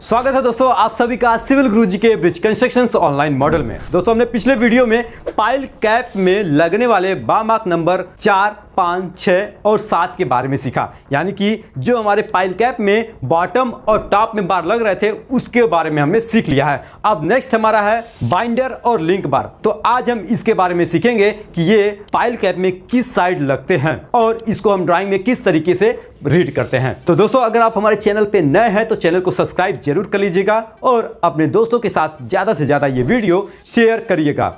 स्वागत है दोस्तों आप सभी का सिविल गुरुजी के ब्रिज कंस्ट्रक्शंस ऑनलाइन मॉडल में। दोस्तों हमने पिछले वीडियो में पाइल कैप में लगने वाले बामार्क नंबर 4, 5, 6 और 7 के बारे में सीखा, यानी कि जो हमारे पाइल कैप में बॉटम और टॉप में बार लग रहे थे उसके बारे में हमने सीख लिया है। अब नेक्स्ट हमारा है बाइंडर और लिंक बार। तो आज हम इसके बारे में सीखेंगे कि ये पाइल कैप में किस साइड लगते हैं और इसको हम ड्राइंग में किस तरीके से रीड करते हैं। तो दोस्तों अगर आप हमारे चैनल पे नए हैं तो चैनल को सब्सक्राइब जरूर कर लीजिएगा और अपने दोस्तों के साथ ज्यादा से ज्यादा ये वीडियो शेयर करिएगा।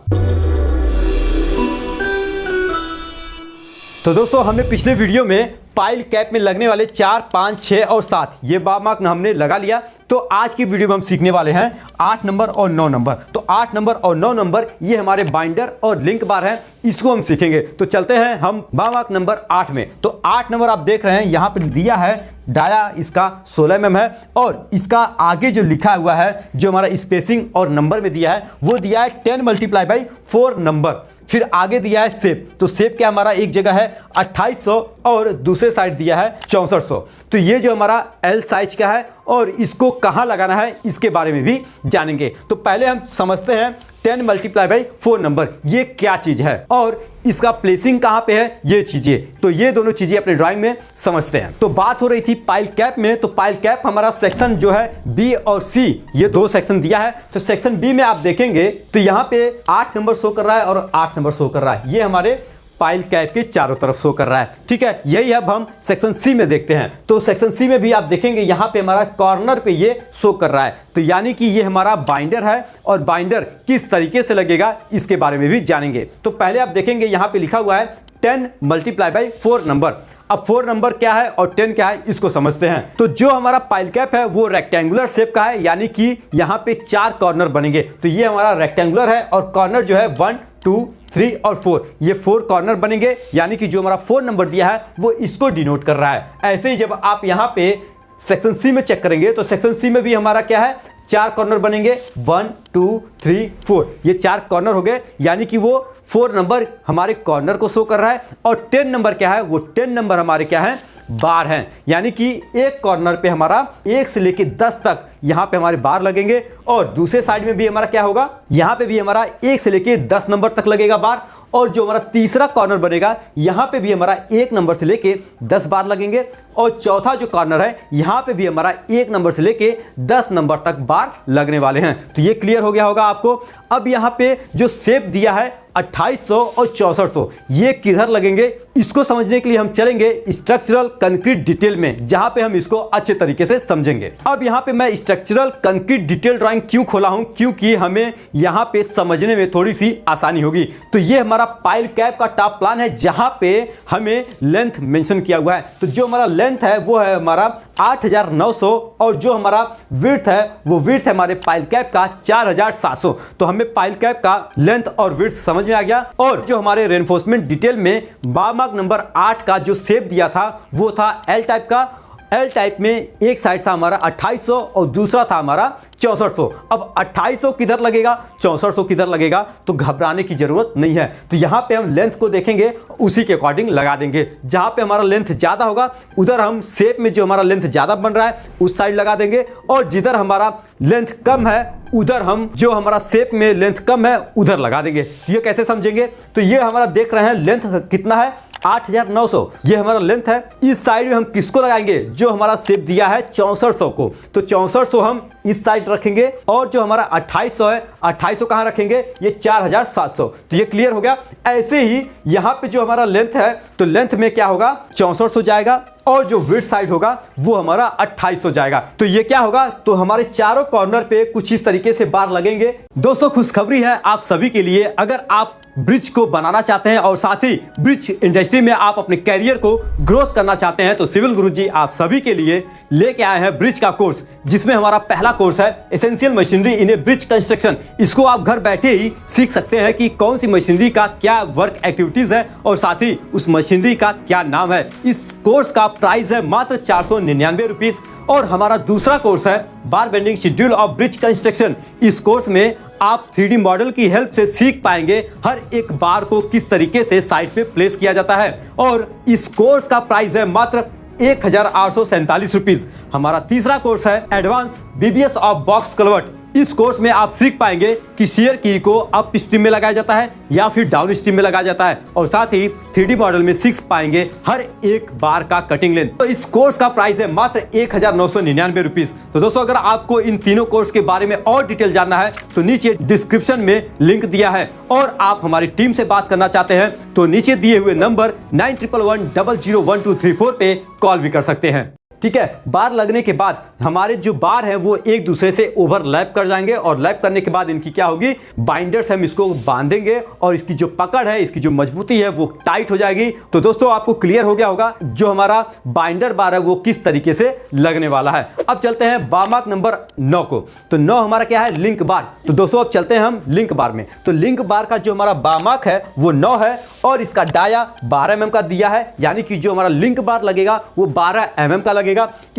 तो दोस्तों हमने पिछले वीडियो में पाइल कैप में लगने वाले 4, 5, 6 और 7 ये बामार्क हमने लगा लिया। तो आज की वीडियो में हम सीखने वाले हैं 8 नंबर और 9 नंबर। तो 8 नंबर और 9 नंबर ये हमारे बाइंडर और लिंक बार हैं, इसको हम सीखेंगे। तो चलते हैं हम बामार्क नंबर 8 में। तो 8 नंबर आप देख रहे हैं यहाँ पे दिया है डाया इसका 16 mm है और इसका आगे जो लिखा हुआ है जो हमारा स्पेसिंग और नंबर में दिया है वो दिया है 10 × 4 नंबर। फिर आगे दिया है शेप। तो शेप क्या हमारा एक जगह है 2800 और दूसरे साइड दिया है 6400। तो ये जो हमारा L साइज का है और इसको कहाँ लगाना है इसके बारे में भी जानेंगे। तो पहले हम समझते हैं 10 × 4 नंबर ये क्या चीज है और इसका प्लेसिंग कहाँ पे है ये चीजें। तो ये दोनों चीजें अपने ड्राइंग में समझते हैं। तो बात हो रही थी पाइल कैप में। तो पाइल कैप हमारा सेक्शन जो है बी और सी ये 2 सेक्शन दिया है। तो सेक्शन बी में आप देखेंगे तो यहाँ पे 8 नंबर शो कर रहा है और 8 नंबर शो कर रहा है। ये हमारे पाइल कैप के चारों तरफ शो कर रहा है, ठीक है। यही अब हम सेक्शन सी में देखते हैं। तो सेक्शन सी में भी आप देखेंगे यहाँ पे हमारा कॉर्नर पे ये शो कर रहा है। तो यानी कि ये हमारा बाइंडर है और बाइंडर किस तरीके से लगेगा इसके बारे में भी जानेंगे। तो पहले आप देखेंगे यहाँ पे लिखा हुआ है 10 × 4 नंबर। अब 4 नंबर क्या है और 10 क्या है इसको समझते हैं। तो जो हमारा पाइल कैप है वो रेक्टेंगुलर शेप का है, यानी कि यहाँ पे 4 कॉर्नर बनेंगे। तो ये हमारा रेक्टेंगुलर है और कॉर्नर जो है 1, 2, 3 और 4 ये 4 कॉर्नर बनेंगे, यानी कि जो हमारा 4 नंबर दिया है वो इसको डिनोट कर रहा है। ऐसे ही जब आप यहाँ पे सेक्शन सी में चेक करेंगे तो सेक्शन सी में भी हमारा क्या है 4 कॉर्नर बनेंगे 1, 2, 3, 4 ये 4 कॉर्नर हो गए, यानी कि वो 4 नंबर हमारे कॉर्नर को शो कर रहा है। और 10 नंबर क्या है वो 10 नंबर हमारे क्या है बार हैं, यानी कि एक कॉर्नर पे हमारा 1 से लेके 10 तक यहाँ पे हमारे बार लगेंगे और दूसरे साइड में भी हमारा क्या होगा यहाँ पे भी हमारा 1 से लेके 10 नंबर तक लगेगा बार। और जो हमारा तीसरा कॉर्नर बनेगा यहाँ पे भी हमारा 1 नंबर से लेके 10 बार लगेंगे और चौथा जो कॉर्नर है यहाँ पे भी हमारा 1 नंबर से लेके 10 नंबर तक बार लगने वाले हैं। तो ये क्लियर हो गया होगा आपको। अब यहाँ पे जो शेप दिया है 2800 और 6400 ये किधर लगेंगे इसको समझने के लिए हम चलेंगे स्ट्रक्चरल कंक्रीट डिटेल में, जहां पे हम इसको अच्छे तरीके से समझेंगे। अब यहां पे मैं स्ट्रक्चरल कंक्रीट डिटेल ड्राइंग क्यों खोला हूं, क्योंकि हमें यहां पे समझने में थोड़ी सी आसानी होगी। तो ये हमारा पाइल कैप का टॉप प्लान है जहां पे हमें लेंथ मेंशन किया हुआ है। तो जो हमारा लेंथ है वो है हमारा 8900 और जो हमारा विड्थ है वो विड्थ है हमारे पाइल कैप का 4700। तो हमें पाइल कैप का लेंथ और विड्थ समझ में आ गया। और जो हमारे रेनफोर्समेंट डिटेल में बामार्क नंबर 8 का जो शेप दिया था वो था एल टाइप का। एल टाइप में एक साइड था हमारा 2800 और दूसरा था हमारा 6400। अब 2800 किधर लगेगा 6400 किधर लगेगा तो घबराने की जरूरत नहीं है। तो यहाँ पे हम लेंथ को देखेंगे उसी के अकॉर्डिंग लगा देंगे। जहाँ पे हमारा लेंथ ज़्यादा होगा उधर हम शेप में जो हमारा लेंथ ज़्यादा बन रहा है उस साइड लगा देंगे और जिधर हमारा लेंथ कम है उधर हम जो हमारा शेप में लेंथ कम है उधर लगा देंगे। तो ये कैसे समझेंगे, तो ये हमारा देख रहे हैं लेंथ कितना है 8900 ये हमारा लेंथ है। इस साइड में हम किसको लगाएंगे जो हमारा शेप दिया है 6400 को। तो 6400 हम इस साइड रखेंगे और जो हमारा 2800 है 2800 कहां रखेंगे ये 4700। तो ये क्लियर हो गया। ऐसे ही यहां पे जो हमारा लेंथ है तो लेंथ में क्या होगा 6400 जाएगा और जो विड्थ साइड होगा वो हमारा 2800 जाएगा। तो ये क्या होगा तो हमारे चारों कॉर्नर पे कुछ इस तरीके से बार लगेंगे। दोस्तों खुशखबरी है आप सभी के लिए, अगर आप ब्रिज को बनाना चाहते हैं और साथ ही ब्रिज इंडस्ट्री में आप अपने कैरियर को ग्रोथ करना चाहते हैं तो सिविल गुरुजी आप सभी के लिए लेके आए हैं ब्रिज का कोर्स, जिसमें हमारा पहला कोर्स है essential machinery in A bridge construction. इसको आप घर बैठे ही सीख सकते हैं कि कौन सी मशीनरी का क्या वर्क एक्टिविटीज है और साथ ही उस मशीनरी का क्या नाम है। इस कोर्स का प्राइस है मात्र 499 रुपीज। और हमारा दूसरा कोर्स है बार bending schedule of bridge construction. इस कोर्स में आप 3D मॉडल की हेल्प से सीख पाएंगे हर एक बार को किस तरीके से साइट पे प्लेस किया जाता है। और इस कोर्स का प्राइस है मात्र ₹1,847। हमारा तीसरा कोर्स है advance BBS of box convert. इस कोर्स में आप सीख पाएंगे कि शेयर की को अप स्ट्रीम में लगाया जाता है या फिर डाउन स्ट्रीम में लगाया जाता है, और साथ ही 3D मॉडल में सीख पाएंगे हर एक बार का कटिंग लेंथ। तो इस कोर्स का प्राइस है मात्र ₹1,999। तो दोस्तों अगर आपको इन तीनों कोर्स के बारे में और डिटेल जानना है तो नीचे डिस्क्रिप्शन में लिंक दिया है, और आप हमारी टीम से बात करना चाहते हैं तो नीचे दिए हुए नंबर 9111001234 पे कॉल भी कर सकते हैं। ठीक है, बार लगने के बाद हमारे जो बार है वो एक दूसरे से ओवरलैप कर जाएंगे, और लैप करने के बाद इनकी क्या होगी, बाइंडर्स हम इसको बांधेंगे और इसकी जो पकड़ है, इसकी जो मजबूती है वो टाइट हो जाएगी। तो दोस्तों आपको क्लियर हो गया होगा जो हमारा बाइंडर बार है वो किस तरीके से लगने वाला है। अब चलते हैं बार मार्क नंबर 9 को। तो 9 हमारा क्या है, लिंक बार। तो दोस्तों अब चलते हैं हम लिंक बार में। तो लिंक बार का जो हमारा बार मार्क है वो 9 है, और इसका डाया 12 mm का दिया है, यानी कि जो हमारा लिंक बार लगेगा वो 12 mm का लगेगा।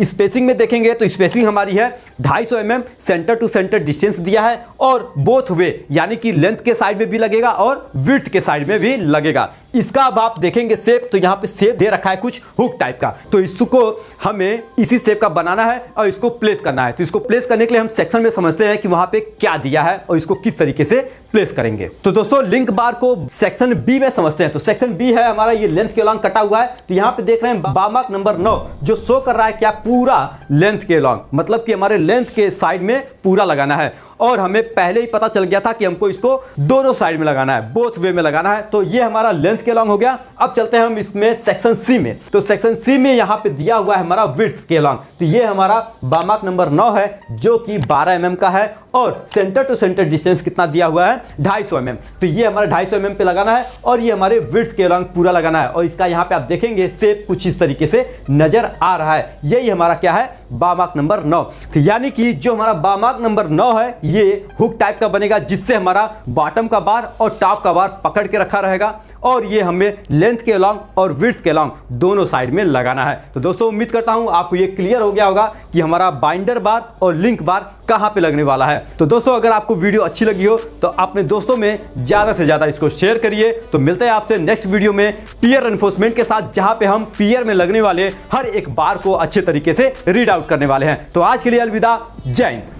स्पेसिंग में देखेंगे तो स्पेसिंग हमारी है 250 mm, centre to centre distance दिया है, और बोथ वे यानी कि लेंथ के साइड में भी लगेगा और विड्थ के साइड में भी लगेगा। इसका अब आप देखेंगे शेप, तो यहाँ पे शेप दे रखा है कुछ हुक टाइप का, तो इसको हमें इसी शेप का बनाना है और इसको प्लेस करना है। तो इसको प्लेस करने के लिए हम सेक्शन में समझते हैं कि वहां पे क्या दिया है और इसको किस तरीके से प्लेस करेंगे। तो दोस्तों लिंक बार को सेक्शन बी में समझते हैं। तो सेक्शन बी है हमारा, ये लेंथ के लॉन्ग कटा हुआ है। तो यहाँ पे देख रहे हैं बार मार्क नंबर 9 जो शो कर रहा है क्या, पूरा लेंथ के लॉन्ग, मतलब कि हमारे लेंथ के साइड में पूरा लगाना है, और हमें पहले ही पता चल गया था कि हमको इसको दोनों साइड में लगाना है, बोथ वे में लगाना है। तो ये हमारा लेंथ के लॉन्ग हो गया। अब चलते हैं हम इसमें सेक्शन सी में। तो सेक्शन सी में यहाँ पे दिया हुआ है हमारा विड्थ के लॉन्ग। तो ये हमारा बार मार्क नंबर 9 है जो कि 12 mm का है, और सेंटर टू सेंटर डिस्टेंस कितना दिया हुआ है, 250 mm। तो ये हमारा 250 mm पे लगाना है, और ये हमारे विड्थ के लॉन्ग पूरा लगाना है। और इसका यहाँ पे आप देखेंगे शेप कुछ इस तरीके से नजर आ रहा है। यही हमारा क्या है, बार मार्क नंबर 9। तो यानी कि जो हमारा बार मार्क नंबर 9 है ये हुक टाइप का बनेगा, जिससे हमारा बॉटम का बार और टॉप का बार पकड़ के रखा रहेगा, और ये हमें लेंथ के लॉन्ग और विड्थ के लॉन्ग दोनों साइड में लगाना है। तो दोस्तों उम्मीद करता हूं आपको ये क्लियर हो गया होगा कि हमारा बाइंडर बार और लिंक बार कहां पे लगने वाला है। तो दोस्तों अगर आपको वीडियो अच्छी लगी हो तो अपने दोस्तों में ज्यादा से ज्यादा इसको शेयर करिए। तो मिलते हैं आपसे नेक्स्ट वीडियो में पियर एनफोर्समेंट के साथ, जहां पे हम पियर में लगने वाले हर एक बार को अच्छे तरीके से रीड आउट करने वाले हैं। तो आज के लिए अलविदा, जय हिंद।